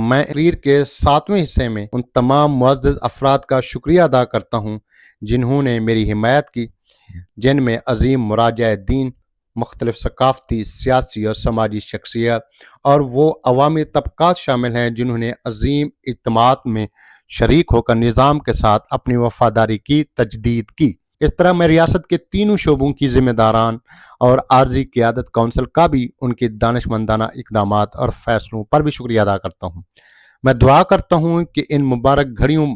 میں تقریر کے 7ویں حصے میں ان تمام معزز افراد کا شکریہ ادا کرتا ہوں جنہوں نے میری حمایت کی، جن میں عظیم مراجع دین، مختلف ثقافتی، سیاسی اور سماجی شخصیات اور وہ عوامی طبقات شامل ہیں جنہوں نے عظیم اجتماعات میں شریک ہو کر نظام کے ساتھ اپنی وفاداری کی تجدید کی۔ اس طرح میں ریاست کے تینوں شعبوں کی ذمہ داران اور عارضی قیادت کونسل کا بھی ان کے دانشمندانہ اقدامات اور فیصلوں پر بھی شکریہ ادا کرتا ہوں۔ میں دعا کرتا ہوں کہ ان مبارک گھڑیوں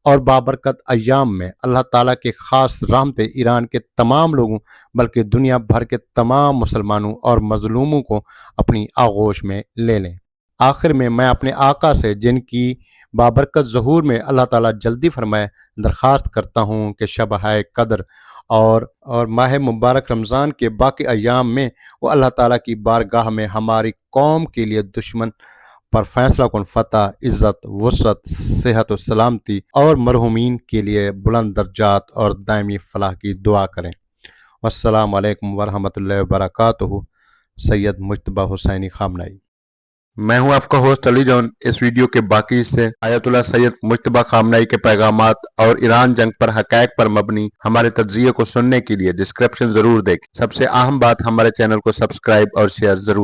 اور بابرکت ایام میں اللہ تعالیٰ کے خاص رحمتیں ایران کے تمام لوگوں بلکہ دنیا بھر کے تمام مسلمانوں اور مظلوموں کو اپنی آغوش میں لے لیں۔ آخر میں اپنے آقا سے جن کی بابرکت ظہور میں اللہ تعالیٰ جلدی فرمائے درخواست کرتا ہوں کہ شب قدر اور ماہ مبارک رمضان کے باقی ایام میں وہ اللہ تعالیٰ کی بارگاہ میں ہماری قوم کے لیے دشمن پر فیصلہ کن فتح، عزت، وسعت، صحت و سلامتی اور مرحومین کے لیے بلند درجات اور دائمی فلاح کی دعا کریں۔ والسلام علیکم ورحمۃ اللہ وبرکاتہ۔ سید مجتبیٰ حسینی خامنائی۔ میں ہوں آپ کا ہوسٹ علی جون۔ اس ویڈیو کے باقی حصے آیت اللہ سید مجتبیٰ خامنائی کے پیغامات اور ایران جنگ پر حقائق پر مبنی ہمارے تجزیے کو سننے کے لیے ڈسکرپشن ضرور دیکھیں۔ سب سے اہم بات، ہمارے چینل کو سبسکرائب اور شیئر ضرور